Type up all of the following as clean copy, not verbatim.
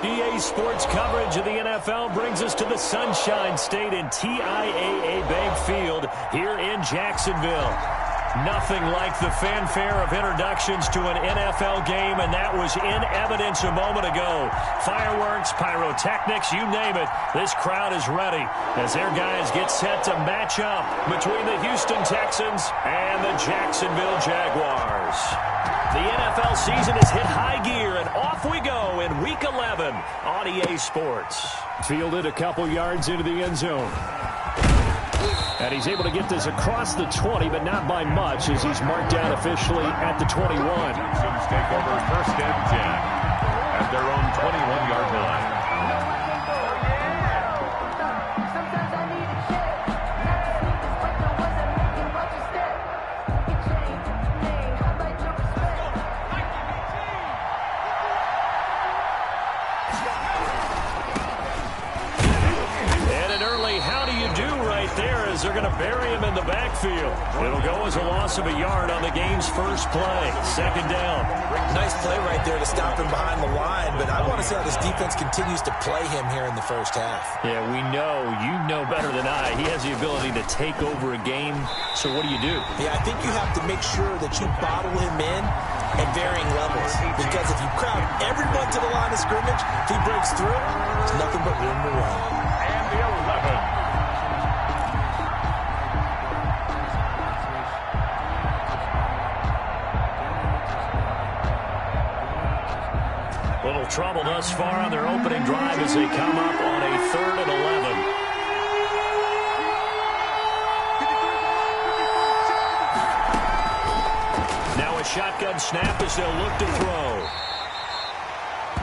EA Sports coverage of the NFL brings us to the Sunshine State in TIAA Bank Field here in Jacksonville. Nothing like the fanfare of introductions to an NFL game, and that was in evidence a moment ago. Fireworks, pyrotechnics, you name it. This crowd is ready as their guys get set to match up between the Houston Texans and the Jacksonville Jaguars. The NFL season has hit high gear, and off we go in Week 11 on EA Sports. Fielded a couple yards into the end zone. And he's able to get this across the 20, but not by much, as he's marked down officially at the 21. Texans take over 1st and 10 at their own 21-yard line. They're going to bury him in the backfield. It'll go as a loss of a yard on the game's first play. 2nd down. Nice play right there to stop him behind the line, but I want to see how this defense continues to play him here in the first half. Yeah, we know. You know better than I. He has the ability to take over a game, so what do you do? Yeah, I think you have to make sure that you bottle him in at varying levels, because if you crowd everyone to the line of scrimmage, if he breaks through, there's nothing but room to run. And the 11. Little trouble thus far on their opening drive as they come up on a 3rd and 11. Now a shotgun snap as they'll look to throw.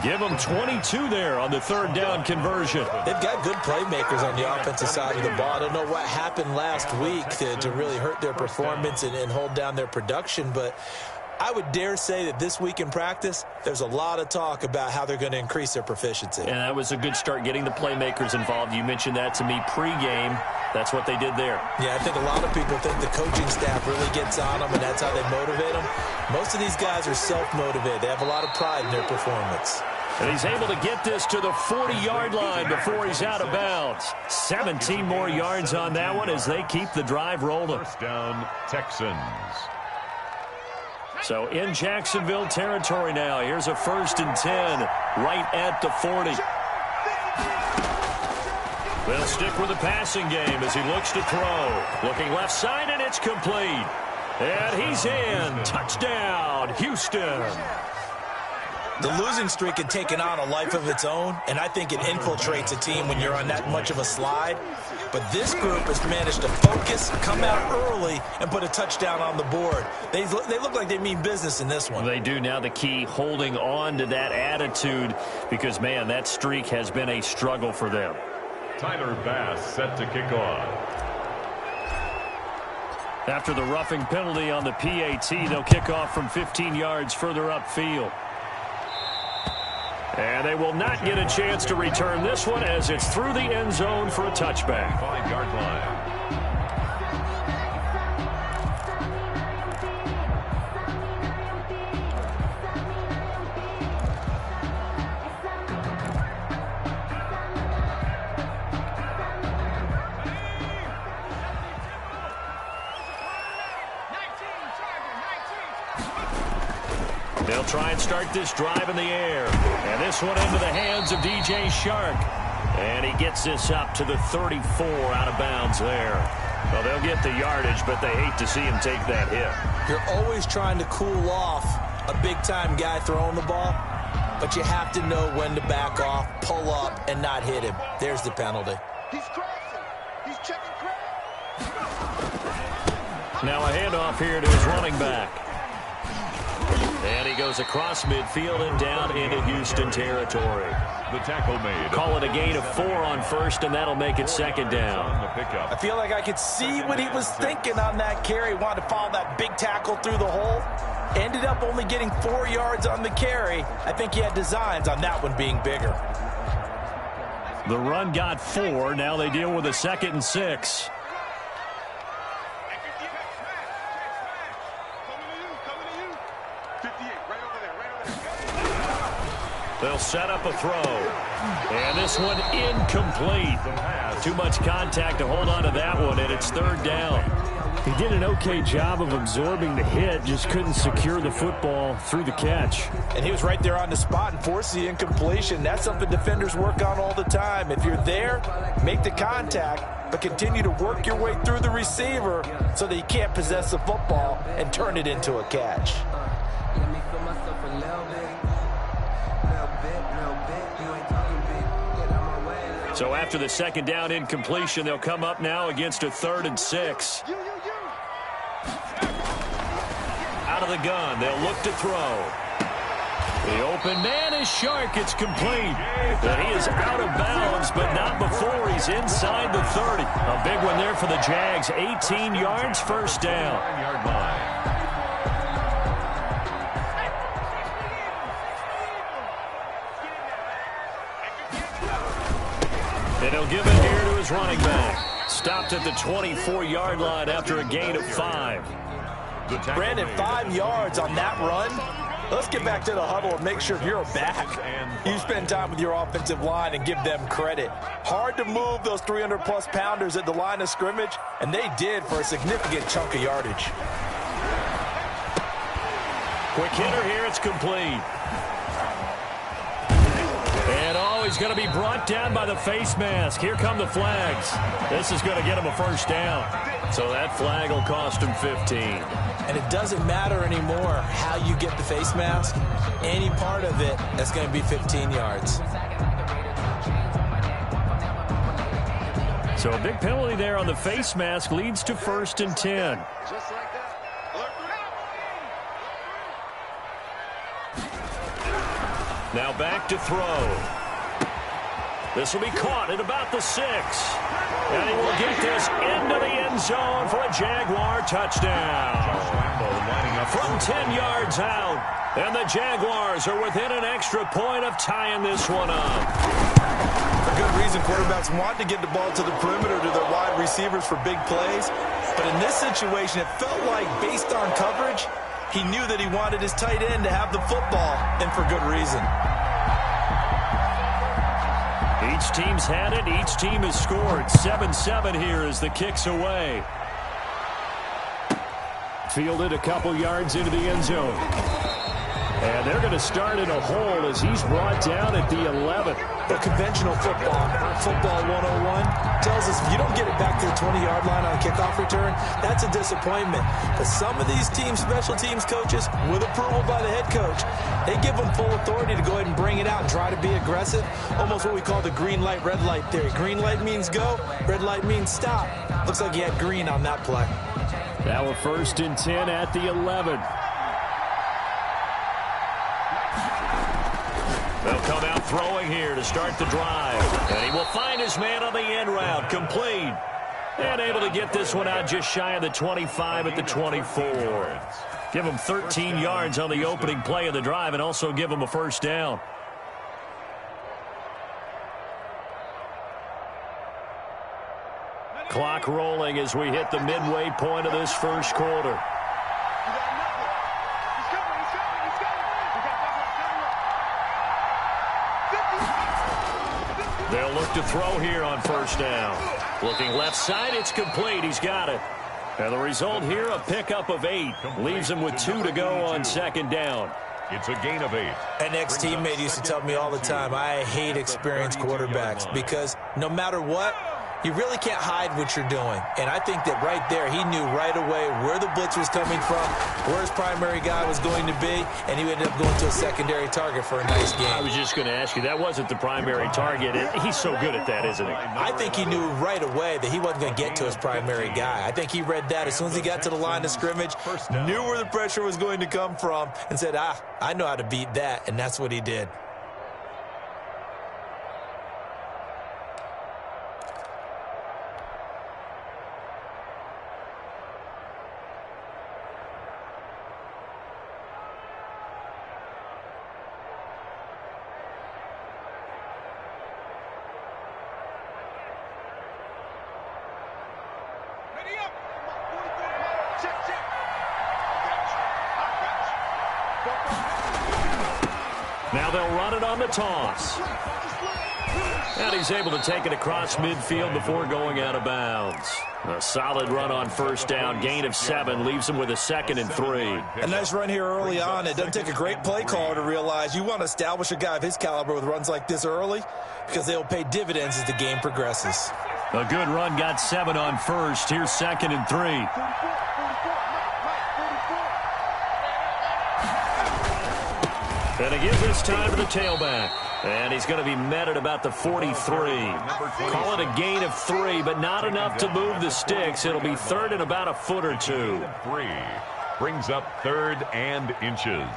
Give them 22 there on the 3rd down conversion. They've got good playmakers on the offensive side of the ball. I don't know what happened last week to really hurt their performance and hold down their production, but I would dare say that this week in practice, there's a lot of talk about how they're going to increase their proficiency. And that was a good start, getting the playmakers involved. You mentioned that to me pregame. That's what they did there. Yeah, I think a lot of people think the coaching staff really gets on them, and that's how they motivate them. Most of these guys are self-motivated. They have a lot of pride in their performance. And he's able to get this to the 40-yard line before he's out of bounds. 17 more yards on that one as they keep the drive rolling. 1st down, Texans. So in Jacksonville territory now. Here's a 1st and 10 right at the 40. They'll stick with the passing game as he looks to throw. Looking left side, and it's complete. And he's in. Touchdown, Houston. The losing streak had taken on a life of its own, and I think it infiltrates a team when you're on that much of a slide. But this group has managed to focus, come out early, and put a touchdown on the board. They look like they mean business in this one. They do. Now the key, holding on to that attitude, because, man, that streak has been a struggle for them. Tyler Bass set to kick off. After the roughing penalty on the PAT, they'll kick off from 15 yards further upfield. And they will not get a chance to return this one as it's through the end zone for a touchback. 5-yard line. They'll try and start this drive in the air. And this one into the hands of DJ Shark. And he gets this up to the 34 out of bounds there. Well, they'll get the yardage, but they hate to see him take that hit. You're always trying to cool off a big-time guy throwing the ball, but you have to know when to back off, pull up, and not hit him. There's the penalty. He's crossing. He's checking crack. Now a handoff here to his running back. And he goes across midfield and down into Houston territory. The tackle made. Call it a gain of 4 on 1st, and that'll make it 2nd down. I feel like I could see what he was thinking on that carry. Wanted to follow that big tackle through the hole. Ended up only getting 4 yards on the carry. I think he had designs on that one being bigger. The run got 4. Now they deal with a 2nd and 6. They'll set up a throw. And this one incomplete. Too much contact to hold on to that one, and it's third down. He did an okay job of absorbing the hit, just couldn't secure the football through the catch. And he was right there on the spot and forced the incompletion. That's something defenders work on all the time. If you're there, make the contact, but continue to work your way through the receiver so that you can't possess the football and turn it into a catch. So after the second down incompletion, they'll come up now against a 3rd and 6. Out of the gun, they'll look to throw. The open man is Shark. It's complete. And he is out of bounds, but not before he's inside the 30. A big one there for the Jags. 18 yards, first down. 9-yard line. And he'll give it here to his running back. Stopped at the 24-yard line after a gain of 5. Brandon, 5 yards on that run. Let's get back to the huddle and make sure you're back. You spend time with your offensive line and give them credit. Hard to move those 300-plus pounders at the line of scrimmage, and they did for a significant chunk of yardage. Quick hitter here. It's complete. And he's going to be brought down by the face mask. Here come the flags. This is going to get him a first down. So that flag will cost him 15. And it doesn't matter anymore how you get the face mask. Any part of it, that's going to be 15 yards. So a big penalty there on the face mask leads to 1st and 10. Just like that. Now back to throw. This will be caught at about the 6. And he will get this into the end zone for a Jaguar touchdown. From 10 yards out. And the Jaguars are within an extra point of tying this one up. For good reason, quarterbacks want to get the ball to the perimeter to their wide receivers for big plays. But in this situation, it felt like, based on coverage, he knew that he wanted his tight end to have the football, and for good reason. Each team's had it. Each team has scored. 7-7 here as the kick's away. Fielded a couple yards into the end zone. And they're going to start in a hole as he's brought down at the 11. The conventional football 101, tells us if you don't get it back to the 20-yard line on a kickoff return, that's a disappointment. But some of these teams, special teams coaches, with approval by the head coach, they give them full authority to go ahead and bring it out and try to be aggressive. Almost what we call the green light, red light theory. Green light means go, red light means stop. Looks like he had green on that play. Now a 1st and 10 at the 11. They'll come out throwing here to start the drive. And he will find his man on the end route. Complete. And able to get this one out just shy of the 25 at the 24. Give him 13 yards on the opening play of the drive and also give him a first down. Clock rolling as we hit the midway point of this first quarter. They'll look to throw here on first down. Looking left side, it's complete. He's got it. And the result here, a pickup of 8. Leaves him with 2 to go on second down. It's a gain of 8. An ex-teammate used to tell me all the time, I hate experienced quarterbacks because no matter what, you really can't hide what you're doing. And I think that right there, he knew right away where the blitz was coming from, where his primary guy was going to be, and he ended up going to a secondary target for a nice game. I was just going to ask you, that wasn't the primary target. He's so good at that, isn't he? I think he knew right away that he wasn't going to get to his primary guy. I think he read that as soon as he got to the line of scrimmage, knew where the pressure was going to come from, and said, I know how to beat that, and that's what he did. Now they'll run it on the toss. And he's able to take it across midfield before going out of bounds. A solid run on first down. Gain of 7 leaves him with a 2nd and 3. A nice run here early on. It doesn't take a great play caller to realize you want to establish a guy of his caliber with runs like this early because they'll pay dividends as the game progresses. A good run got 7 on first. Here's 2nd and 3. And again this time to the tailback. And he's going to be met at about the 43. Call it a gain of 3, but not enough to move the sticks. It'll be 3rd and about a foot or 2. 3 brings up 3rd and inches.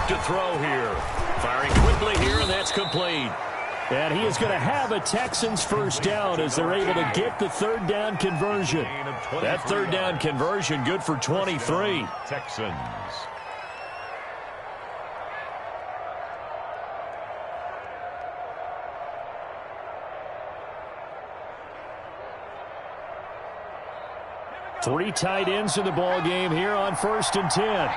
To throw here. Firing quickly here, and that's complete. And he is going to have a Texans first down as they're able to get the 3rd down conversion. That 3rd down conversion good for 23. Texans. Three tight ends in the ball game here on 1st and 10.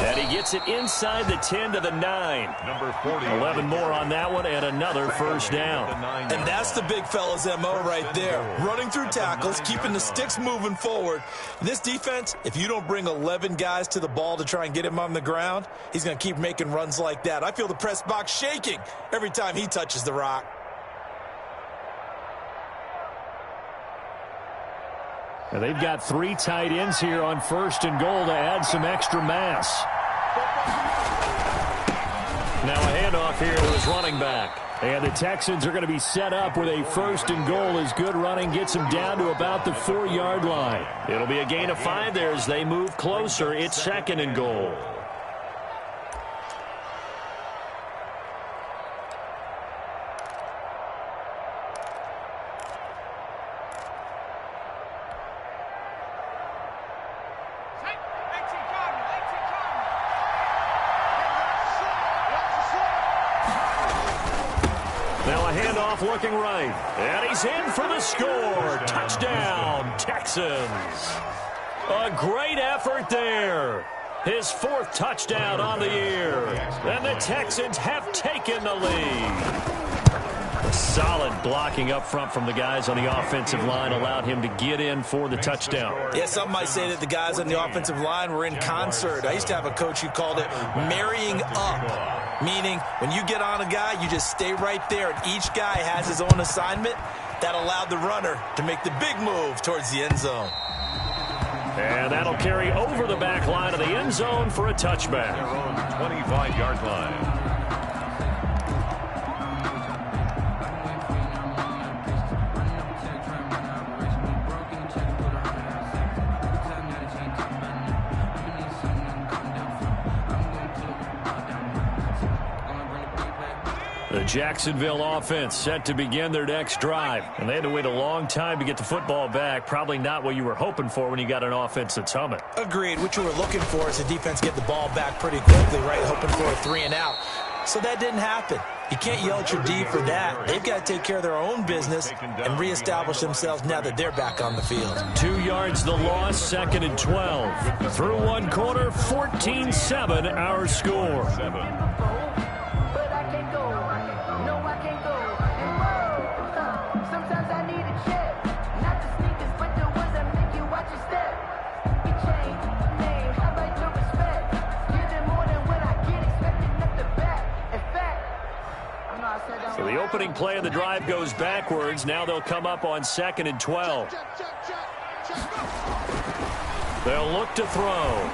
And he gets it inside the 10 to the 9. Number 40. 11 more on that one and another first down. And that's the big fella's MO right there. Running through tackles, keeping the sticks moving forward. This defense, if you don't bring 11 guys to the ball to try and get him on the ground, he's going to keep making runs like that. I feel the press box shaking every time he touches the rock. And they've got 3 tight ends here on 1st and goal to add some extra mass. Now a handoff here to his running back. And the Texans are going to be set up with a 1st and goal as good running gets them down to about the 4-yard line. It'll be a gain of 5 there as they move closer. It's 2nd and goal. Looking right, and he's in for the score. Touchdown, Texans. A great effort there. His 4th touchdown on the year. And the Texans have taken the lead. Solid blocking up front from the guys on the offensive line allowed him to get in for the touchdown. Yeah, some might say that the guys on the offensive line were in concert. I used to have a coach who called it marrying up, meaning when you get on a guy, you just stay right there, and each guy has his own assignment. That allowed the runner to make the big move towards the end zone. And that'll carry over the back line of the end zone for a touchback. Their own 25-yard line. The Jacksonville offense set to begin their next drive. And they had to wait a long time to get the football back. Probably not what you were hoping for when you got an offense that's humming. Agreed. What you were looking for is the defense get the ball back pretty quickly, right? Hoping for a 3 and out. So that didn't happen. You can't yell at your D for that. They've got to take care of their own business and reestablish themselves now that they're back on the field. 2 yards the loss, 2nd and 12. Through 1 quarter, 14-7 our score. So the opening play of the drive goes backwards. Now they'll come up on 2nd and 12. They'll look to throw.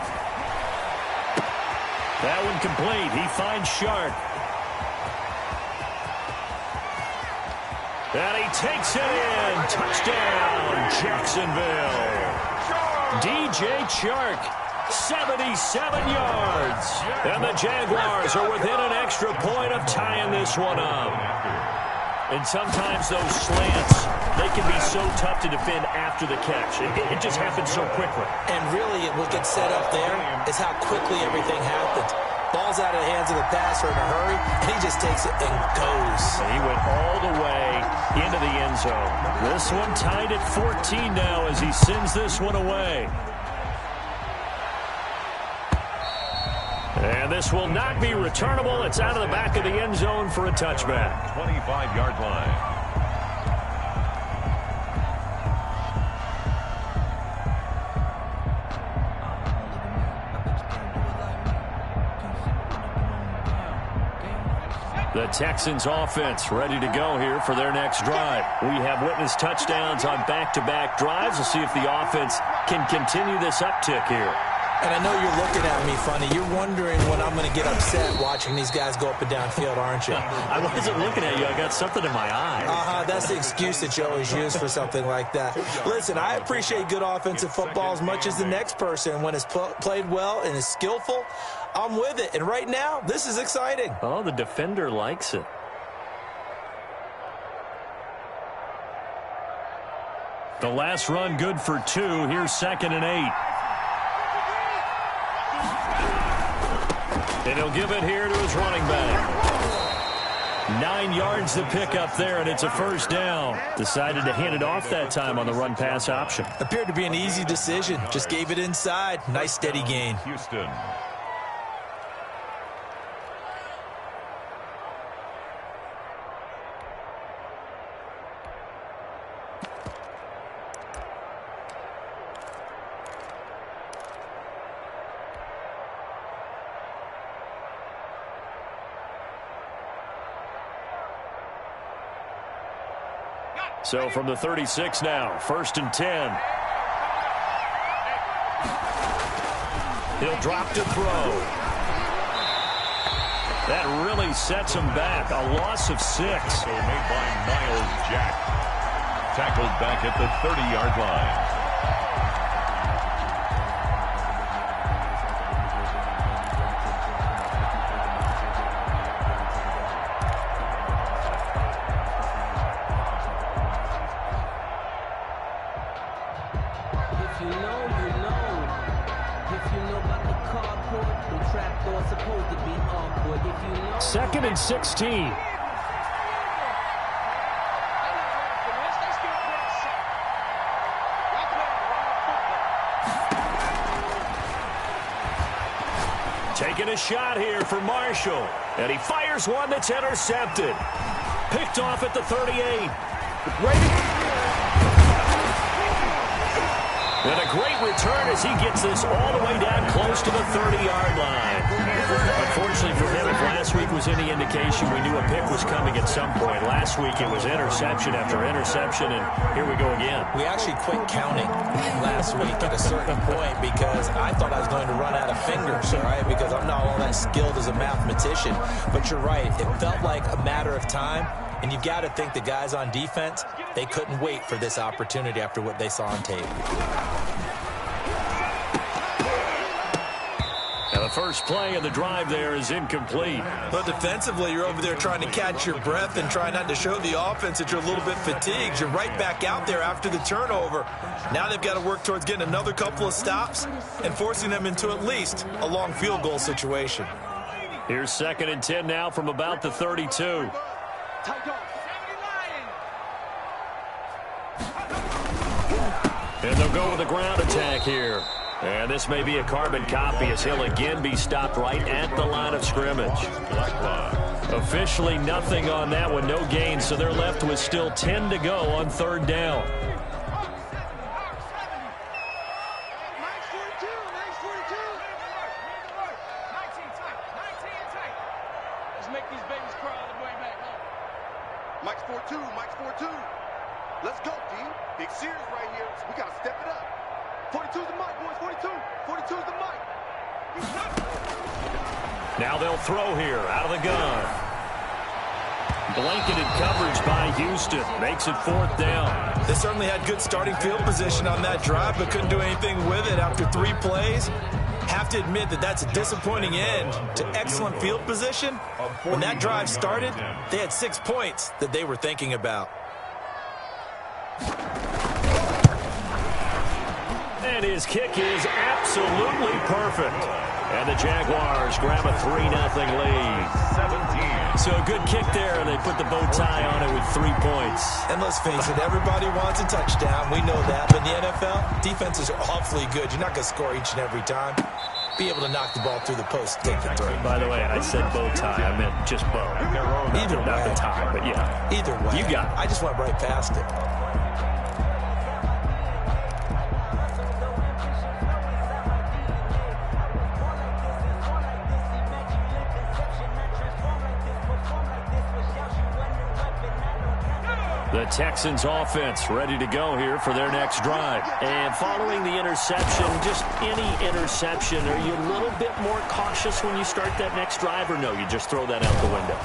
That one complete. He finds Shark. And he takes it in. Touchdown, Jacksonville. DJ Chark, 77 yards. And the Jaguars are within an extra point of tying this one up. And sometimes those slants, they can be so tough to defend after the catch. It just happens so quickly. And really, what gets set up there is how quickly everything happens. Ball's out of the hands of the passer in a hurry, and he just takes it and goes. And he went all the way into the end zone. This one tied at 14 now as he sends this one away. And this will not be returnable. It's out of the back of the end zone for a touchback. 25-yard line. The Texans offense ready to go here for their next drive. We have witnessed touchdowns on back-to-back drives. We'll see if the offense can continue this uptick here. And I know you're looking at me funny. You're wondering when I'm going to get upset watching these guys go up and down field, aren't you? I wasn't looking at you. I got something in my eye. That's the excuse that you always use for something like that. Listen, I appreciate good offensive football as much as the next person. When it's played well and is skillful, I'm with it. And right now, this is exciting. Oh, the defender likes it. The last run good for 2. Here's 2nd and 8. And he'll give it here to his running back. 9 yards to pick up there, and it's a first down. Decided to hand it off that time on the run-pass option. Appeared to be an easy decision. Just gave it inside. Nice steady gain. Houston. So from the 36 now, 1st and 10. He'll drop to throw. That really sets him back. A loss of 6. So made by Miles Jack. Tackled back at the 30-yard line. Second and 16. Taking a shot here for Marshall. And he fires one that's intercepted. Picked off at the 38. And a great return as he gets this all the way down close to the 30-yard line. Unfortunately for him, if last week was any indication, we knew a pick was coming at some point. Last week it was interception after interception, and here we go again. We actually quit counting last week at a certain point because I thought I was going to run out of fingers, all right, because I'm not all that skilled as a mathematician. But you're right. It felt like a matter of time, and you've got to think the guys on defense, they couldn't wait for this opportunity after what they saw on tape. And the first play of the drive there is incomplete. But defensively, you're over there trying to catch your breath and try not to show the offense that you're a little bit fatigued. You're right back out there after the turnover. Now they've got to work towards getting another couple of stops and forcing them into at least a long field goal situation. Here's 2nd and 10 now from about the 32. And they'll go with a ground attack here. And this may be a carbon copy as he'll again be stopped right at the line of scrimmage. Officially nothing on that one, no gain, so they're left with still 10 to go on 3rd down. Let's make these babies cry all the way back home. Mike's 4-2, Mike's 4-2. Let's go, D. Big series right here. We got to step it up. 42's the mic, boys. 42. 42's the mic. Now they'll throw here out of the gun. Blanketed coverage by Houston. Makes it 4th down. They certainly had good starting field position on that drive, but couldn't do anything with it after 3 plays. have to admit that that's a disappointing end to excellent field position. When that drive started, they had 6 points that they were thinking about. And his kick is absolutely perfect. And the Jaguars grab a 3-0 lead. 17. So a good kick there, and they put the bow tie on it with 3 points. And let's face it, everybody wants a touchdown. We know that. But in the NFL, defenses are awfully good. You're not going to score each and every time. Be able to knock the ball through the post, take the throw. By the way, I said bow tie. I meant just bow. Either way. Not the tie, but yeah. Either way. You got it. I just went right past it. The Texans offense ready to go here for their next drive. And following the interception, just any interception, are you a little bit more cautious when you start that next drive, or no, you just throw that out the window?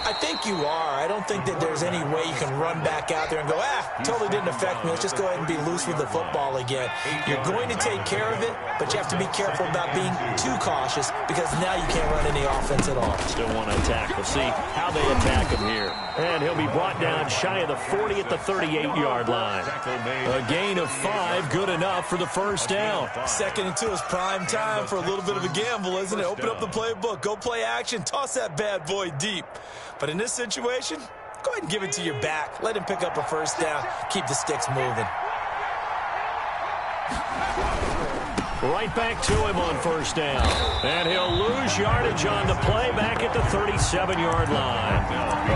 I think you are. I don't think that there's any way you can run back out there and go, totally didn't affect me. Let's just go ahead and be loose with the football again. You're going to take care of it, but you have to be careful about being too cautious because now you can't run any offense at all. Still want to attack. We'll see how they attack him here. And he'll be brought down shy of the 40 at the 38-yard line. A gain of 5, good enough for the first down. 2nd and 2 is prime time for a little bit of a gamble, isn't it? Open up the playbook, go play action, toss that bad boy deep. But in this situation, go ahead and give it to your back. Let him pick up a first down. Keep the sticks moving. Right back to him on first down. And he'll lose yardage on the play back at the 37-yard line.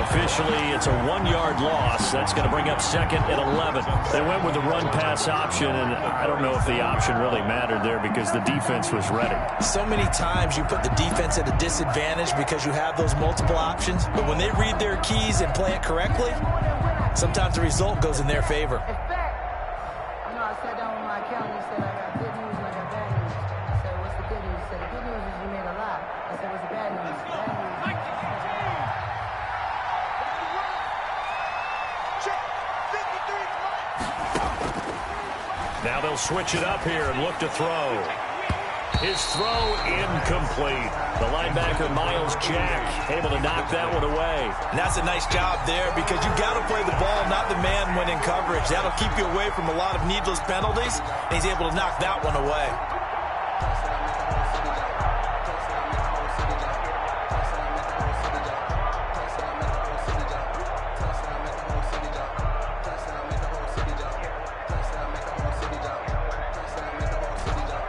Officially, it's a 1-yard loss. That's going to bring up 2nd and 11. They went with the run-pass option, and I don't know if the option really mattered there because the defense was ready. So many times you put the defense at a disadvantage because you have those multiple options, but when they read their keys and play it correctly, sometimes the result goes in their favor. I sat down with my accountant and said, I got good news and I got bad news. I said, what's the good news? He said, the good news is you made a lot. I said, what's the bad news? The bad news. Now they'll switch it up here and look to throw. His throw incomplete. The linebacker, Myles Jack, able to knock that one away. And that's a nice job there because you got to play the ball, not the man when in coverage. That'll keep you away from a lot of needless penalties, and he's able to knock that one away.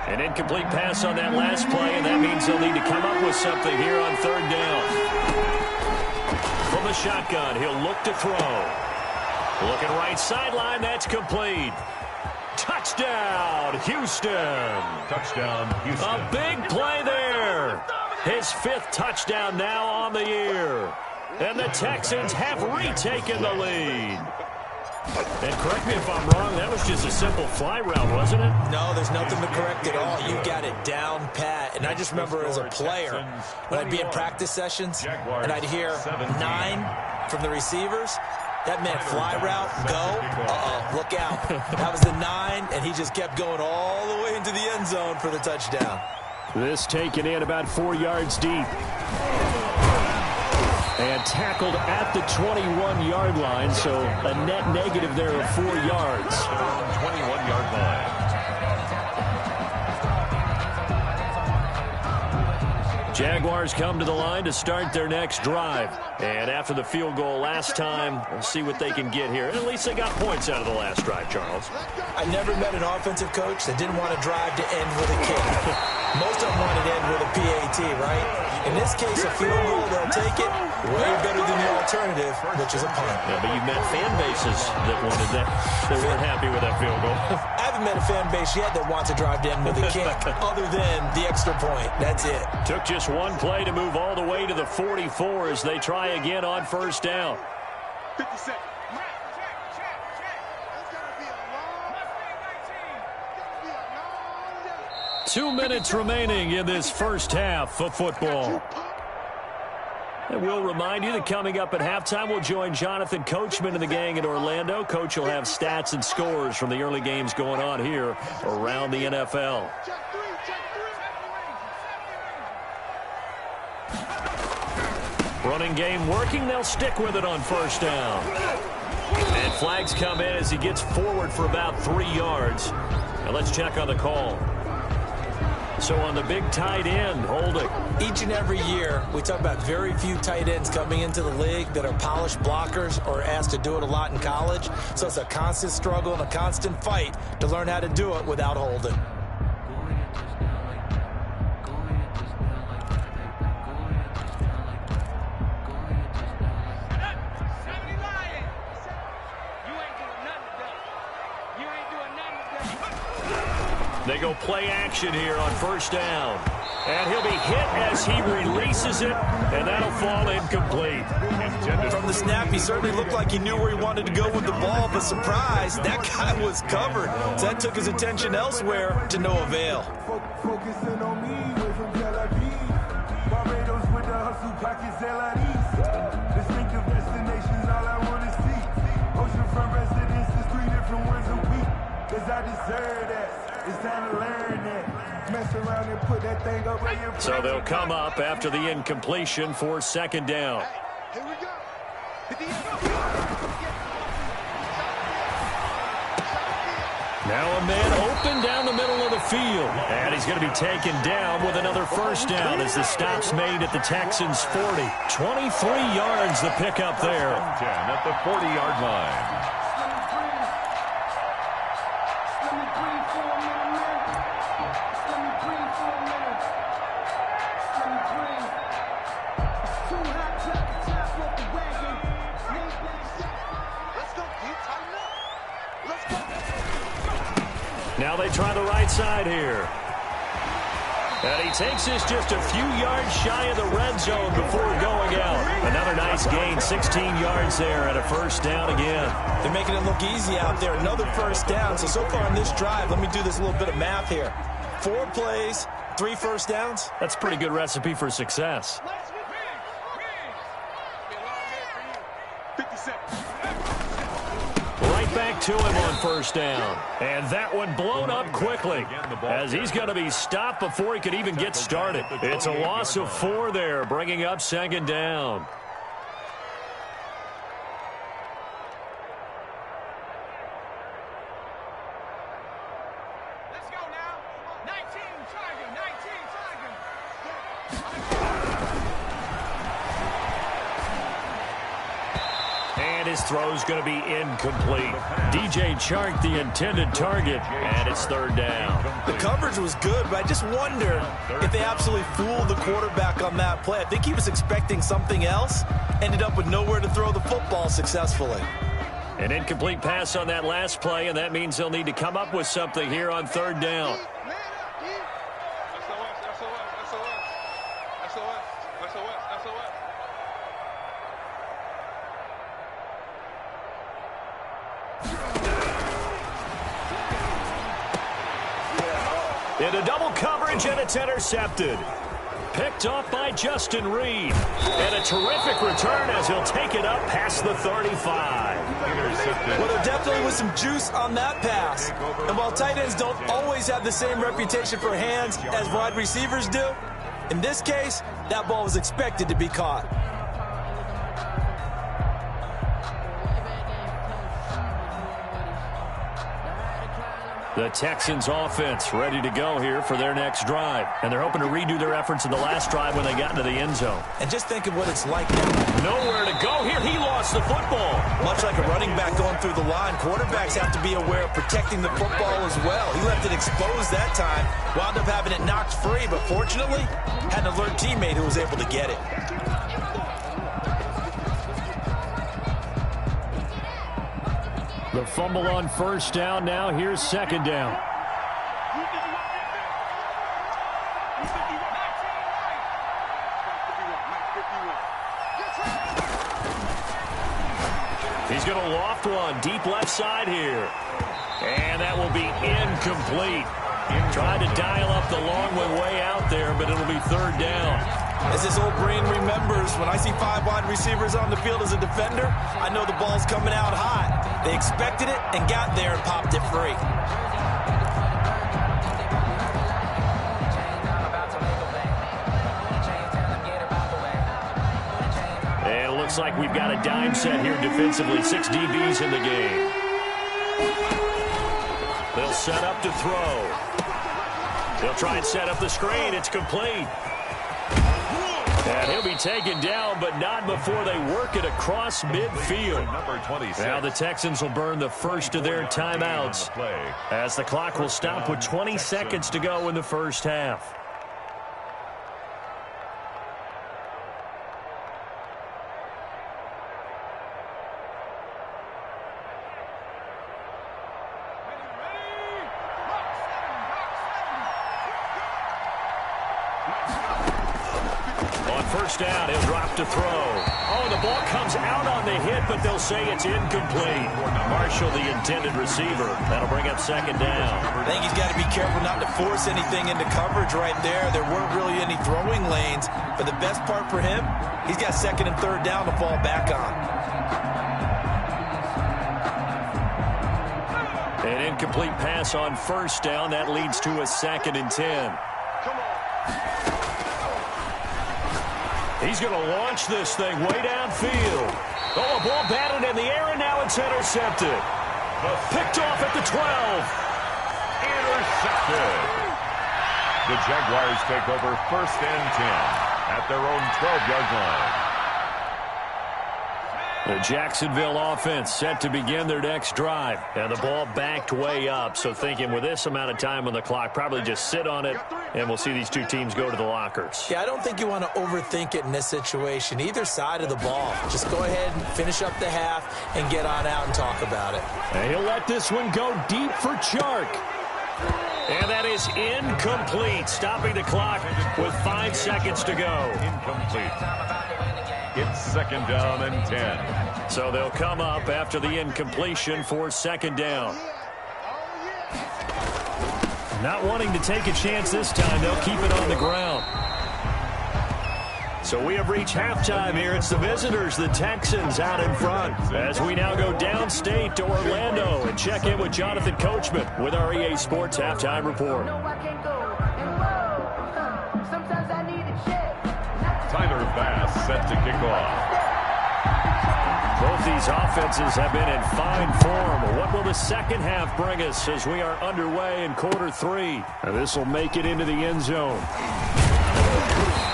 An incomplete pass on that last play, and that means they'll need to come up with something here on 3rd down. From the shotgun, he'll look to throw. Looking right sideline, that's complete. Touchdown, Houston. Touchdown, Houston. A big play there. His 5th touchdown now on the year. And the Texans have retaken the lead. And correct me if I'm wrong, that was just a simple fly route, wasn't it? No, there's nothing to correct at all. You got it down pat. And I just remember as a player, when I'd be in practice sessions, and I'd hear 9 from the receivers, that meant fly route, go, look out. That was the 9, and he just kept going all the way into the end zone for the touchdown. This taken in about 4 yards deep. And tackled at the 21-yard line, so a net negative there of 4 yards. 21-yard line. Jaguars come to the line to start their next drive. And after the field goal last time, we'll see what they can get here. At least they got points out of the last drive, Charles. I never met an offensive coach that didn't want to drive to end with a kick. Most of them want to end with a PAT, right? In this case, a field goal, they'll take it. Way better than the alternative, which is a punt. Yeah, but you've met fan bases that wanted that. They weren't happy with that field goal. I haven't met a fan base yet that wants to drive to end with a kick, other than the extra point. That's it. Took just one play to move all the way to the 44 as they try again on first down. 50 seconds. 2 minutes remaining in this first half of football. And we'll remind you that coming up at halftime, we'll join Jonathan Coachman and the gang in Orlando. Coach will have stats and scores from the early games going on here around the NFL. Running game working. They'll stick with it on first down. And flags come in as he gets forward for about 3 yards. Now let's check on the call. So on the big tight end, holding. Each and every year, we talk about very few tight ends coming into the league that are polished blockers or asked to do it a lot in college. So it's a constant struggle and a constant fight to learn how to do it without holding. They go play action here on first down. And he'll be hit as he releases it, and that'll fall incomplete. From the snap, he certainly looked like he knew where he wanted to go with the ball, but surprise, that guy was covered. So that took his attention elsewhere to no avail. Focusing on me, way from Tel Aviv. Barbados with the hustle pockets, distinctive destinations, all I want to see. Oceanfront residences, 3 different ones a week. Cause I deserve that. It's time to learn that. Mess around and put that thing up right here. So they'll come up after the incompletion for second down. Here we go. Now a man open down the middle of the field. And he's going to be taken down with another first down as the stop's made at the Texans' 40. 23 yards the pickup there. 10 at the 40-yard line. Now they try the right side here. And he takes this just a few yards shy of the red zone before going out. Another nice gain, 16 yards there and a first down again. They're making it look easy out there. Another first down. So far in this drive, let me do this little bit of math here. 4 plays, 3 first downs. That's a pretty good recipe for success. 57. Right back to him on first down. And that one blown up quickly as he's going to be stopped before he could even get started. It's a loss of 4 there, bringing up second down. Let's go now. 19 Tiger, 19 Tiger. And his throw's going to be incomplete. DJ Chark, the intended target, and it's third down. The coverage was good, but I just wonder if they absolutely fooled the quarterback on that play. I think he was expecting something else, ended up with nowhere to throw the football successfully. An incomplete pass on that last play, and that means they'll need to come up with something here on third down. Into double coverage, and it's intercepted. Picked off by Justin Reed. And a terrific return as he'll take it up past the 35. Well, there definitely was some juice on that pass. And while tight ends don't always have the same reputation for hands as wide receivers do, in this case, that ball was expected to be caught. The Texans offense ready to go here for their next drive. And they're hoping to redo their efforts in the last drive when they got into the end zone. And just think of what it's like now. Nowhere to go here. He lost the football. Much like a running back going through the line, quarterbacks have to be aware of protecting the football as well. He left it exposed that time, wound up having it knocked free, but fortunately, had an alert teammate who was able to get it. The fumble on first down now. Here's second down. He's going to loft one deep left side here. And that will be incomplete. Tried to dial up the long way out there, but it'll be third down. As this old brain remembers, when I see 5 wide receivers on the field as a defender, I know the ball's coming out hot. They expected it and got there and popped it free. looks like we've got a dime set here defensively. 6 DBs in the game. They'll set up to throw. They'll try and set up the screen. It's complete. And he'll be taken down, but not before they work it across midfield. Now the Texans will burn the first of their timeouts as the clock will stop with 20 seconds to go in the first half. First down, he'll drop to throw. Oh, the ball comes out on the hit, but they'll say it's incomplete. Marshall, the intended receiver. That'll bring up second down. I think he's got to be careful not to force anything into coverage right there. There weren't really any throwing lanes, but the best part for him, he's got second and third down to fall back on. An incomplete pass on first down. That leads to a 2nd and 10. He's going to launch this thing way downfield. Oh, a ball batted in the air, and now it's intercepted. Picked off at the 12. Intercepted. The Jaguars take over 1st and 10 at their own 12-yard line. The Jacksonville offense set to begin their next drive. And the ball backed way up. So thinking with this amount of time on the clock, probably just sit on it, and we'll see these two teams go to the lockers. Yeah, I don't think you want to overthink it in this situation. Either side of the ball. Just go ahead and finish up the half and get on out and talk about it. And he'll let this one go deep for Chark. And that is incomplete. Stopping the clock with 5 seconds to go. Incomplete. It's 2nd down and 10. So they'll come up after the incompletion for 2nd down. Not wanting to take a chance this time, they'll keep it on the ground. So we have reached halftime here. It's the visitors, the Texans, out in front. As we now go downstate to Orlando and check in with Jonathan Coachman with our EA Sports Halftime Report. Tyler Bass set to kick off. Both these offenses have been in fine form. What will the second half bring us as we are underway in quarter 3? And this will make it into the end zone.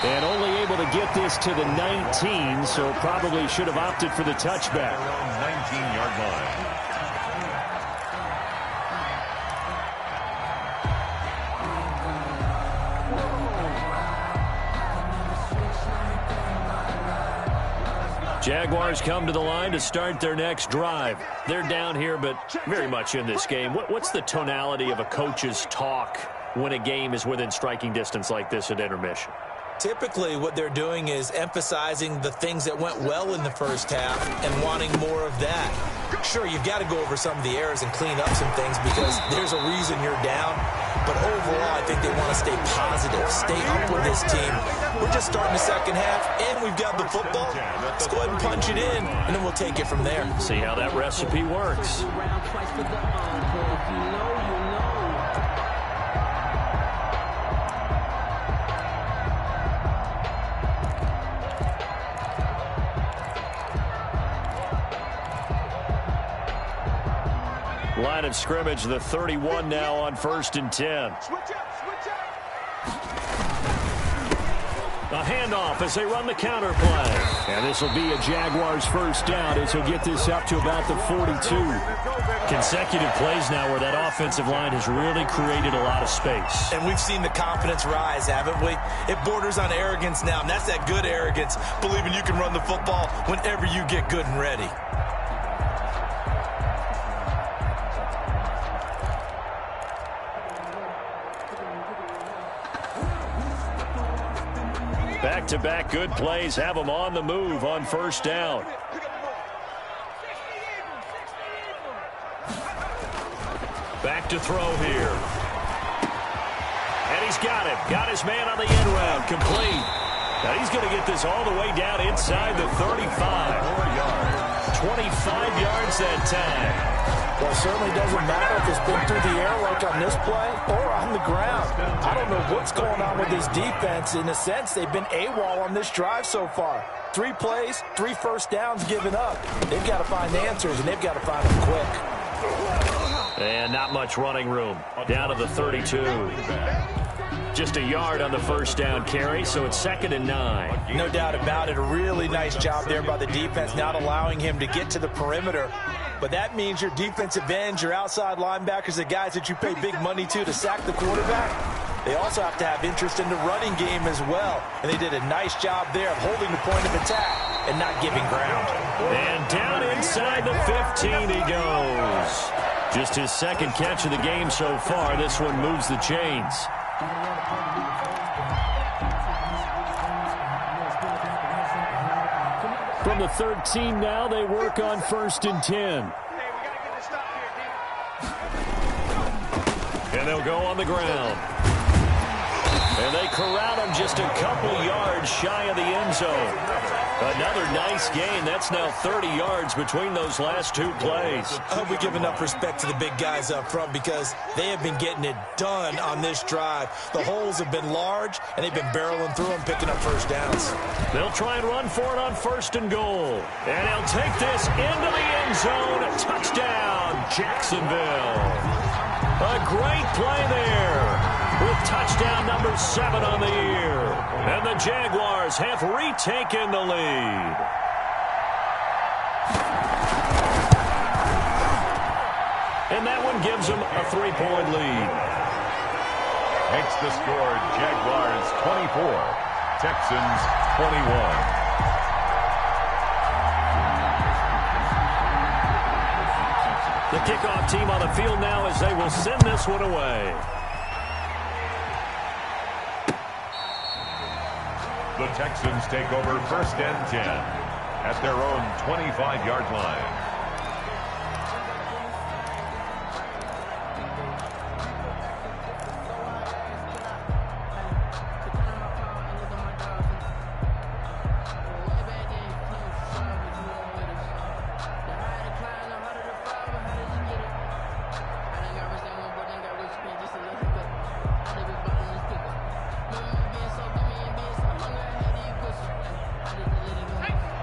And only able to get this to the 19, so probably should have opted for the touchback. 19-yard line. Jaguars come to the line to start their next drive. They're down here, but very much in this game. What's the tonality of a coach's talk when a game is within striking distance like this at intermission? Typically, what they're doing is emphasizing the things that went well in the first half and wanting more of that. Sure, you've got to go over some of the errors and clean up some things because there's a reason you're down. But overall, I think they want to stay positive, stay up with this team. We're just starting the second half, and we've got the football. Let's go ahead and punch it in, and then we'll take it from there. See how that recipe works. Line of scrimmage, the 31 now on 1st and 10. A handoff as they run the counter play. And this will be a Jaguars first down as he'll get this up to about the 42. Consecutive plays now where that offensive line has really created a lot of space. And we've seen the confidence rise, haven't we? It borders on arrogance now, and that's that good arrogance, believing you can run the football whenever you get good and ready. Back-to-back good plays have them on the move on first down. Back to throw here. And he's got it. Got his man on the end round. Complete. Now he's going to get this all the way down inside the 35. 25 yards that time. Well, it certainly doesn't matter if it's been through the air like on this play or on the ground. I don't know what's going on with this defense. In a sense, they've been AWOL on this drive so far. 3 plays, 3 first downs given up. They've got to find answers, and they've got to find them quick. And not much running room. Down to the 32. Just a yard on the first down carry, so it's 2nd and 9. No doubt about it. A really nice job there by the defense, not allowing him to get to the perimeter. But that means your defensive ends, your outside linebackers, the guys that you pay big money to sack the quarterback, they also have to have interest in the running game as well. And they did a nice job there of holding the point of attack and not giving ground. And down inside the 15 he goes. Just his 2nd catch of the game so far. This one moves the chains. From the 13 now, they work on 1st and 10. And they'll go on the ground. And they corral him just a couple yards shy of the end zone. Another nice gain. That's now 30 yards between those last 2 plays. I hope we give enough respect to the big guys up front because they have been getting it done on this drive. The holes have been large, and they've been barreling through them, picking up first downs. They'll try and run for it on 1st and goal. And he'll take this into the end zone. Touchdown, Jacksonville. A great play there with touchdown number 7 on the year. And the Jaguars have retaken the lead. And that one gives them a 3-point lead. Makes the score Jaguars 24, Texans 21. The kickoff team on the field now as they will send this one away. The Texans take over 1st and 10 at their own 25-yard line.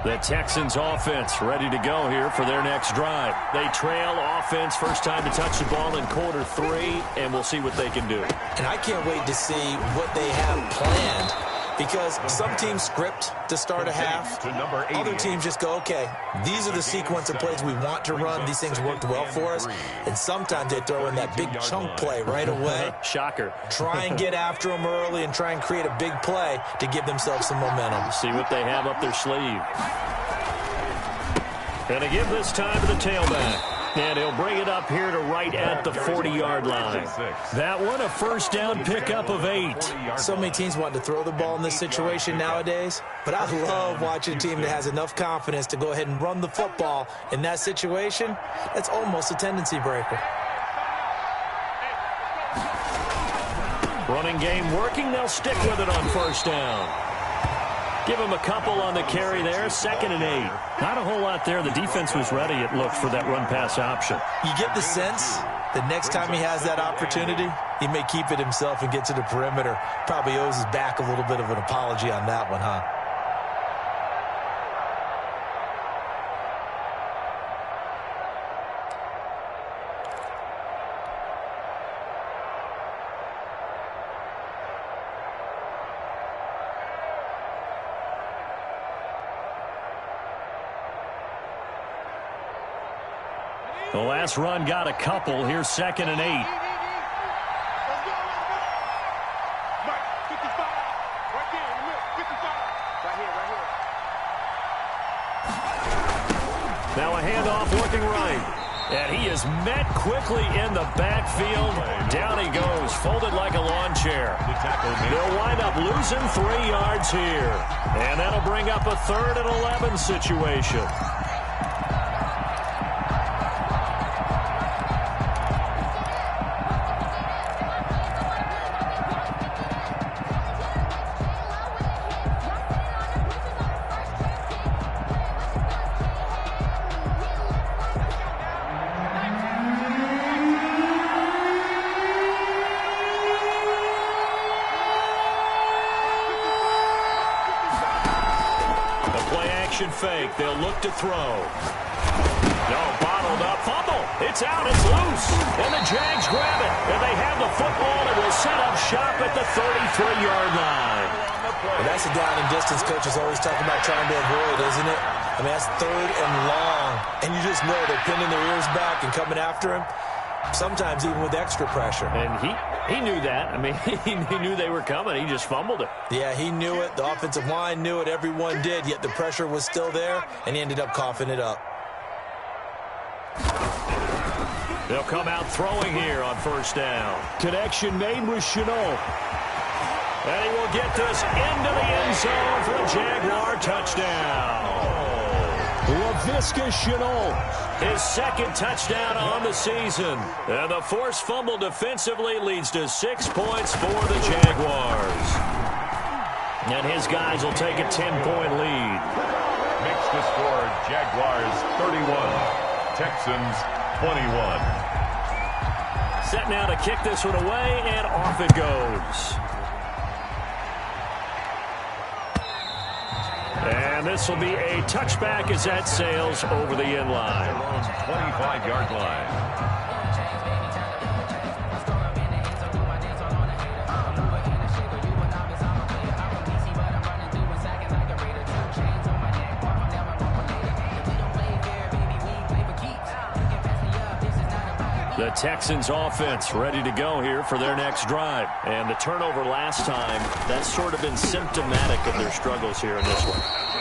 The Texans offense ready to go here for their next drive. They trail offense, first time to touch the ball in quarter 3, and we'll see what they can do. And I can't wait to see what they have planned because some teams script to start a half. Other teams just go, okay, these are the sequence of plays we want to run. These things worked well for us. And sometimes they throw in that big chunk play right away. Shocker. Try and get after them early and try and create a big play to give themselves some momentum. See what they have up their sleeve. And to give this time to the tailback. And he'll bring it up here to right at the 40-yard line. That one, a first down pickup of 8. So many teams want to throw the ball in this situation nowadays, but I love watching a team that has enough confidence to go ahead and run the football in that situation. That's almost a tendency breaker. Running game working. They'll stick with it on first down. Give him a couple on the carry there. 2nd and 8. Not a whole lot there. The defense was ready, it looked, for that run-pass option. You get the sense that next time he has that opportunity, he may keep it himself and get to the perimeter. Probably owes his back a little bit of an apology on that one, huh? The last run got a couple. Here's 2nd and 8. Now a handoff looking right. And he is met quickly in the backfield. Down he goes, folded like a lawn chair. They'll wind up losing 3 yards here. And that'll bring up a 3rd and 11 situation. Formation fake. They'll look to throw. No, bottled up. Fumble. It's out. It's loose. And the Jags grab it. And they have the football and will set up shop at the 33-yard line. Well, that's a down and distance coach is always talking about trying to avoid, isn't it? I mean, that's 3rd and long. And you just know they're pinning their ears back and coming after him, sometimes even with extra pressure. And he knew that. I mean, he knew they were coming. He just fumbled it. Yeah, he knew it. The offensive line knew it. Everyone did, yet the pressure was still there, and he ended up coughing it up. They'll come out throwing here on 1st down. Connection made with Shenault. And he will get this into the end zone for a Jaguar touchdown. Laviska Shenault, his 2nd touchdown on the season. And the forced fumble defensively leads to 6 points for the Jaguars. And his guys will take a 10-point lead. Makes the score Jaguars 31, Texans 21. Set now to kick this one away, and off it goes. And this will be a touchback as that sails over the end line. 25-yard line. The Texans offense ready to go here for their next drive. And the turnover last time, that's sort of been symptomatic of their struggles here in this one.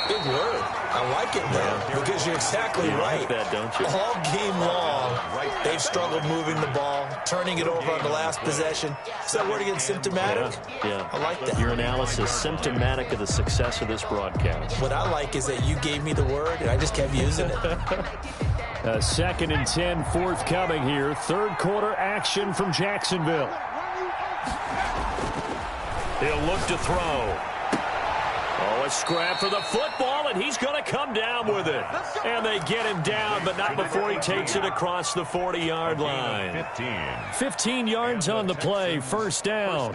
Big word. I like it, though, because you're exactly right. Like that, don't you? All game long, they've struggled moving the ball, turning it over on the last possession. Is that word again, symptomatic? Yeah. I like that. Your analysis, symptomatic of the success of this broadcast. What I like is that you gave me the word, and I just kept using it. 2nd and 10 forthcoming here. 3rd quarter action from Jacksonville. He'll look to throw. Oh, a scrap for the football, and he's going to come down with it. And they get him down, but not before he takes it across the 40-yard line. 15 yards on the play, 1st down.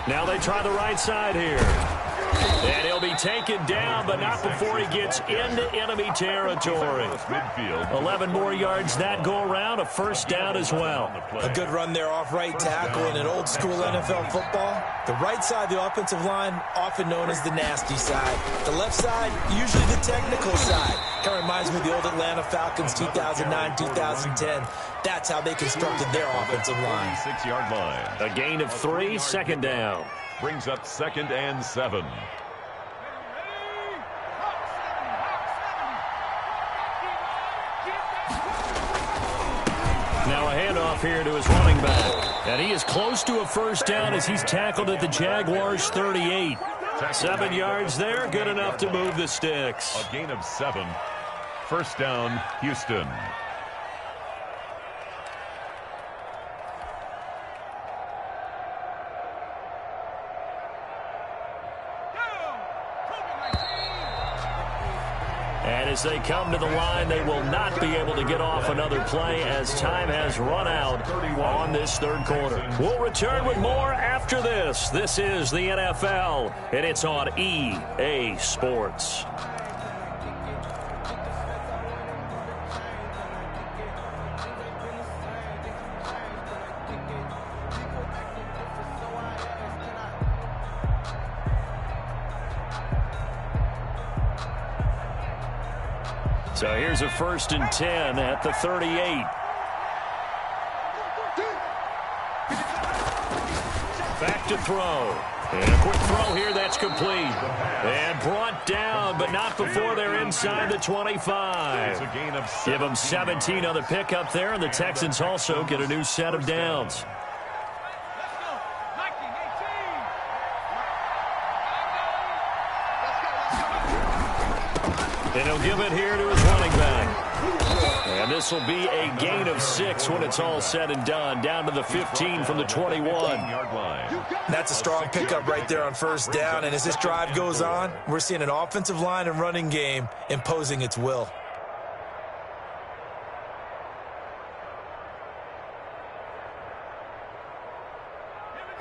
Now they try the right side here. And he'll be taken down, but not before he gets into enemy territory. 11 more yards that go around, a 1st down as well. A good run there off right tackle in an old school NFL football. The right side of the offensive line, often known as the nasty side. The left side, usually the technical side. Kind of reminds me of the old Atlanta Falcons 2009, 2010. That's how they constructed their offensive line. 6-yard line. A gain of 3, 2nd down. Brings up 2nd and 7. Now a handoff here to his running back. And he is close to a 1st down as he's tackled at the Jaguars' 38. 7 yards there, good enough to move the sticks. A gain of 7. 1st down, Houston. And as they come to the line, they will not be able to get off another play as time has run out on this 3rd quarter. We'll return with more after this. This is the NFL, and it's on EA Sports. So here's a 1st and 10 at the 38. Back to throw. And a quick throw here that's complete. And brought down, but not before they're inside the 25. Give them 17 on the pickup there, and the Texans also get a new set of downs. And he'll give it here to his running back. And this will be a gain of 6 when it's all said and done. Down to the 15 from the 21. That's a strong pickup right there on 1st down. And as this drive goes on, we're seeing an offensive line and running game imposing its will.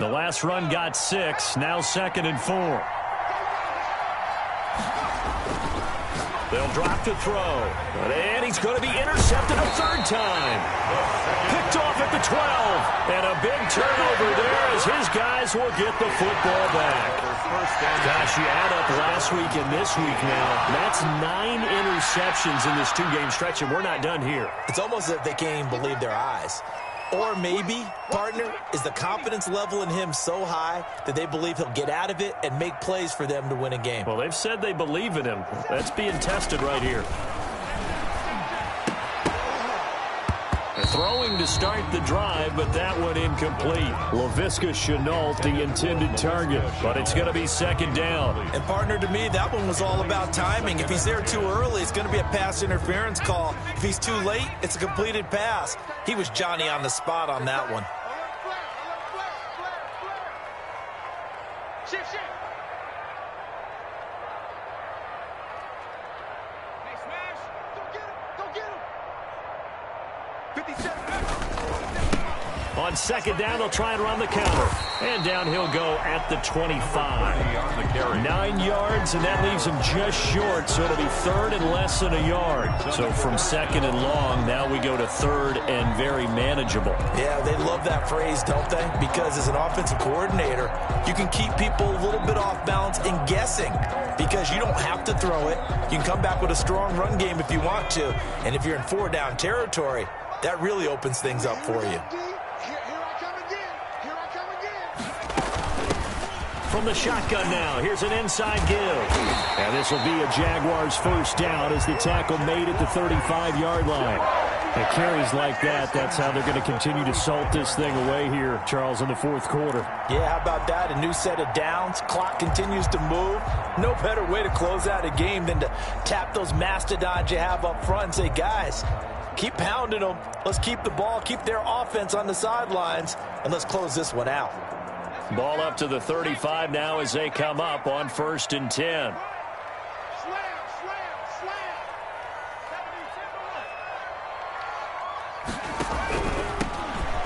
The last run got 6. Now 2nd and 4. They'll drop to throw. And he's going to be intercepted a 3rd time. Picked off at the 12. And a big turnover there as his guys will get the football back. Gosh, you add up last week and this week now. That's 9 interceptions in this 2-game stretch, and we're not done here. It's almost as if they can't even believe their eyes. Or maybe, partner, is the confidence level in him so high that they believe he'll get out of it and make plays for them to win a game. Well, they've said they believe in him. That's being tested right here. Throwing to start the drive, but that one incomplete. LaVisca Chenault, the intended target, but it's going to be 2nd down. And, partner, to me, that one was all about timing. If he's there too early, it's going to be a pass interference call. If he's too late, it's a completed pass. He was Johnny on the spot on that one. Shift. Hey, smash. Go get him. 57. On 2nd down, they'll try and run the counter. And down he'll go at the 25. 9 yards, and that leaves him just short, so it'll be 3rd and less than a yard. So from 2nd and long, now we go to 3rd and very manageable. Yeah, they love that phrase, don't they? Because as an offensive coordinator, you can keep people a little bit off balance and guessing because you don't have to throw it. You can come back with a strong run game if you want to. And if you're in 4-down territory, that really opens things up for you. From the shotgun now, here's an inside give. And this will be a Jaguars 1st down as the tackle made at the 35-yard line. And carries like that, that's how they're going to continue to salt this thing away here, Charles, in the 4th quarter. Yeah, how about that? A new set of downs. Clock continues to move. No better way to close out a game than to tap those mastodons you have up front and say, guys, keep pounding them. Let's keep the ball, keep their offense on the sidelines, and let's close this one out. Ball up to the 35 now as they come up on 1st and 10.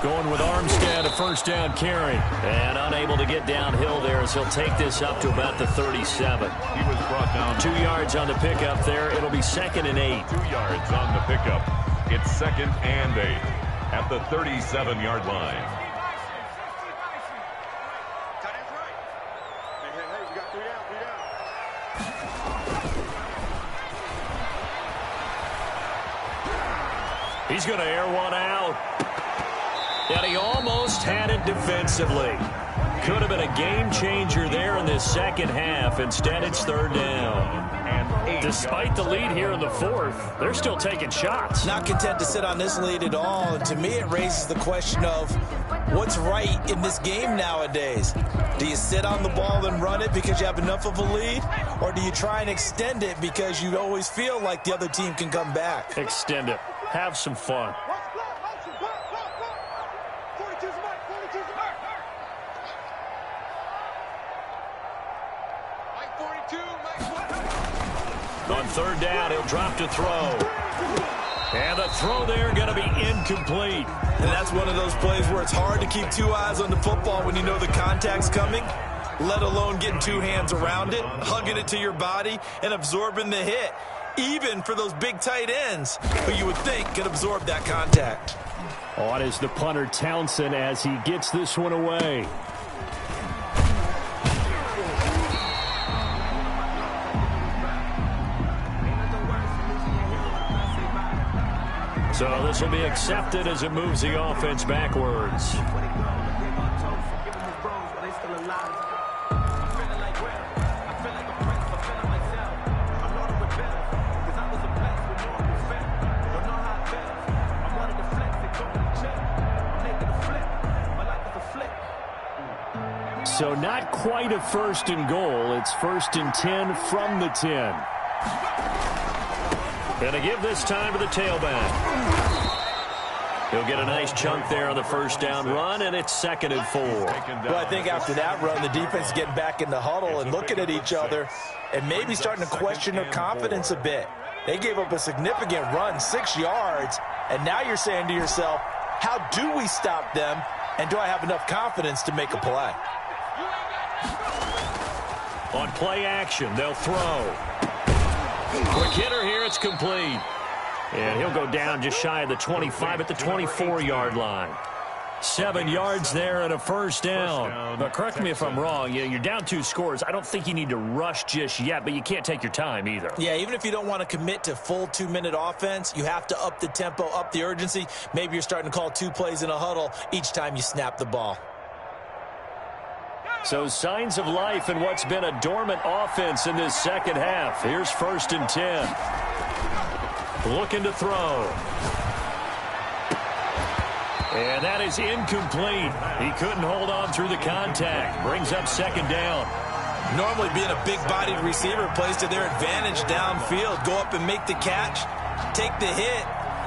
Going with Armstead, a 1st down carry. And unable to get downhill there as he'll take this up to about the 37. He was brought down 2 yards on the pickup there. It'll be 2nd and 8. 2 yards on the pickup. It's 2nd and 8 at the 37-yard line. He's going to air one out. And he almost had it defensively. Could have been a game changer there in this 2nd half. Instead, it's 3rd down. Despite the lead here in the 4th, they're still taking shots. Not content to sit on this lead at all. And to me, it raises the question of what's right in this game nowadays. Do you sit on the ball and run it because you have enough of a lead? Or do you try and extend it because you always feel like the other team can come back? Extend it. Have some fun. On 3rd down, he'll drop to throw. And the throw there going to be incomplete. And that's one of those plays where it's hard to keep 2 eyes on the football when you know the contact's coming, let alone getting 2 hands around it, hugging it to your body, and absorbing the hit. Even for those big tight ends who you would think could absorb that contact. On is the punter Townsend as he gets this one away. So this will be accepted as it moves the offense backwards. So not quite a 1st and goal. It's 1st and 10 from the 10. Gonna give this time to the tailback. He'll get a nice chunk there on the 1st down run, and it's 2nd and 4. Well, I think after that run, the defense is getting back in the huddle and looking at each other and maybe starting to question their confidence a bit. They gave up a significant run, 6 yards, and now you're saying to yourself, how do we stop them And do I have enough confidence to make a play? On play action, they'll throw. Quick hitter here, it's complete. And he'll go down just shy of the 25 at the 24-yard line. 7 yards there and a first down. But correct me if I'm wrong, you're down 2 scores. I don't think you need to rush just yet, but you can't take your time either. Yeah, even if you don't want to commit to full 2-minute offense, you have to up the tempo, up the urgency. Maybe you're starting to call 2 plays in a huddle each time you snap the ball. So signs of life in what's been a dormant offense in this second half. Here's 1st and 10. Looking to throw. And that is incomplete. He couldn't hold on through the contact. Brings up 2nd down. Normally being a big-bodied receiver plays to their advantage downfield. Go up and make the catch, take the hit,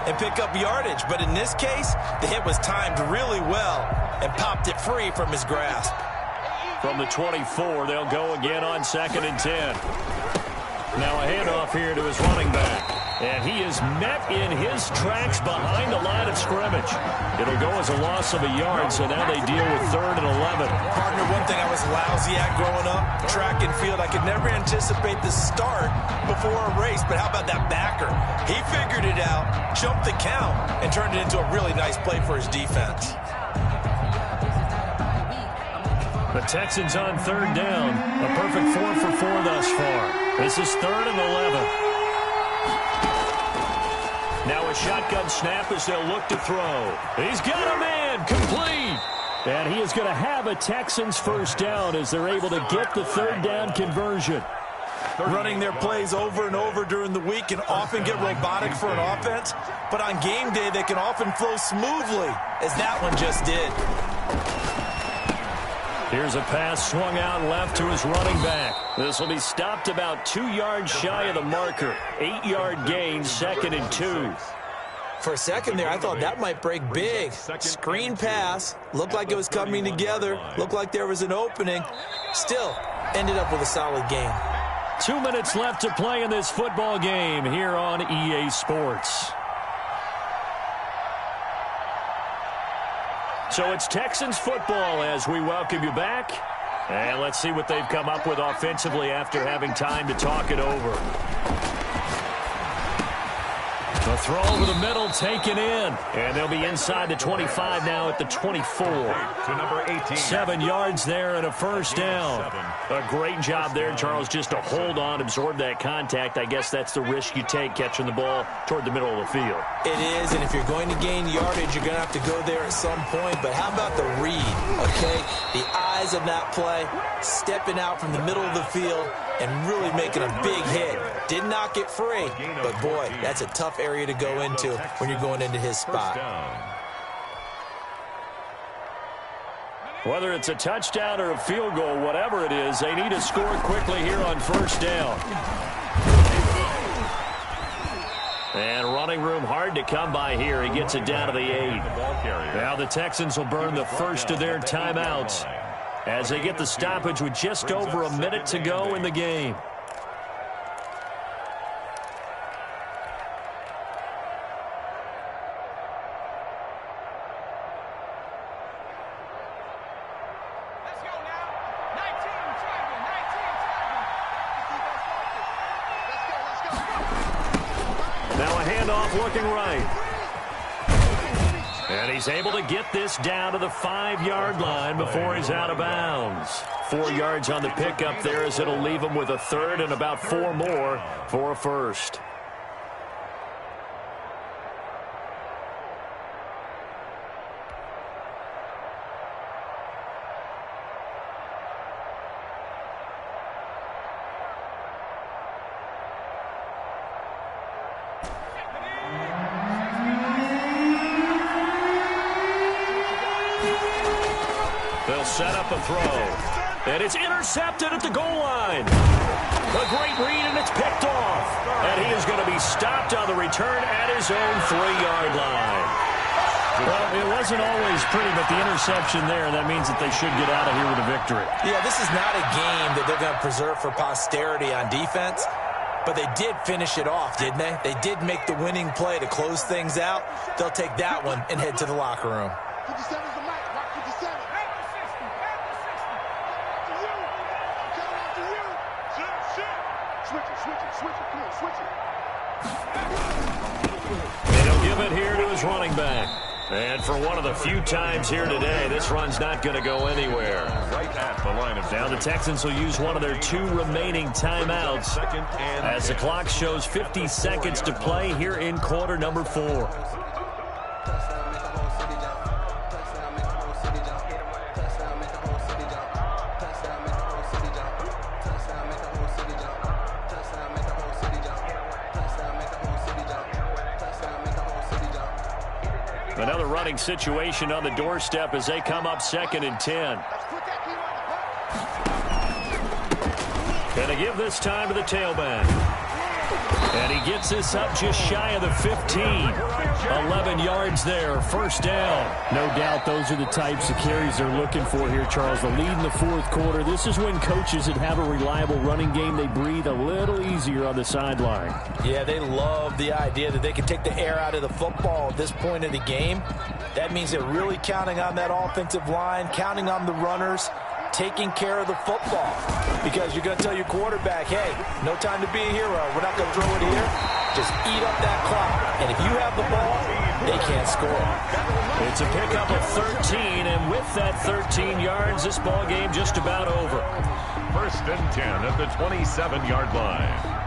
and pick up yardage. But in this case, the hit was timed really well and popped it free from his grasp. From the 24, they'll go again on 2nd and 10. Now a handoff here to his running back. And he is met in his tracks behind the line of scrimmage. It'll go as a loss of a yard, so now they deal with 3rd and 11. Partner, one thing I was lousy at growing up, track and field, I could never anticipate the start before a race, but how about that backer? He figured it out, jumped the count, and turned it into a really nice play for his defense. The Texans on 3rd down. A perfect 4 for 4 thus far. This is 3rd and 11. Now a shotgun snap as they'll look to throw. He's got a man, complete. And he is going to have a Texans first down as they're able to get the 3rd down conversion. Running their plays over and over during the week can often get robotic for an offense, but on game day they can often flow smoothly, as that one just did. Here's a pass swung out left to his running back. This will be stopped about 2 yards shy of the marker. 8-yard gain, 2nd and 2. For a second there, I thought that might break big. Screen pass. Looked like it was coming together. Looked like there was an opening. Still, ended up with a solid gain. 2 minutes left to play in this football game here on EA Sports. So it's Texans football as we welcome you back. And let's see what they've come up with offensively after having time to talk it over. The throw over the middle taken in. And they'll be inside the 25 now at the 24. To number 18. 7 yards there and a first down. A great job there, Charles, just to hold on, absorb that contact. I guess that's the risk you take catching the ball toward the middle of the field. It is, and if you're going to gain yardage, you're going to have to go there at some point. But how about the read, okay? The eyes of that play, stepping out from the middle of the field and really making a big hit. Did not get free, but boy, that's a tough area to go into when you're going into his spot. Whether it's a touchdown or a field goal, whatever it is, they need to score quickly here on 1st down. And running room hard to come by here. He gets it down to the 8. Now the Texans will burn the first of their timeouts as they get the stoppage with just over a minute to go in the game. Looking right. And he's able to get this down to the 5-yard line before he's out of bounds. 4 yards on the pickup there as it'll leave him with a 3rd and about 4 more for a first. Set up a throw. And it's intercepted at the goal line. A great read, and it's picked off. And he is going to be stopped on the return at his own 3-yard line. Well, it wasn't always pretty, but the interception there, that means that they should get out of here with a victory. Yeah, this is not a game that they're going to preserve for posterity on defense. But they did finish it off, didn't they? They did make the winning play to close things out. They'll take that one and head to the locker room. 57's the mic. Mark 57. And he'll give it here to his running back. And for one of the few times here today, this run's not going to go anywhere. Right at the line of now the Texans will use one of their 2 remaining timeouts as the clock shows 50 seconds to play here in quarter number 4. Another running situation on the doorstep as they come up 2nd and 10. Going to give this time to the tailback. And he gets this up just shy of the 15. 11 yards there, first down. No doubt those are the types of carries they're looking for here, Charles. The lead in the 4th quarter. This is when coaches that have a reliable running game, they breathe a little easier on the sideline. Yeah, they love the idea that they can take the air out of the football at this point in the game. That means they're really counting on that offensive line, counting on the runners, taking care of the football. Because you're going to tell your quarterback, hey, no time to be a hero. We're not going to throw it here. Just eat up that clock. And if you have the ball, they can't score. It's a pickup of 13, and with that 13 yards, this ball game just about over. 1st and 10 at the 27-yard line.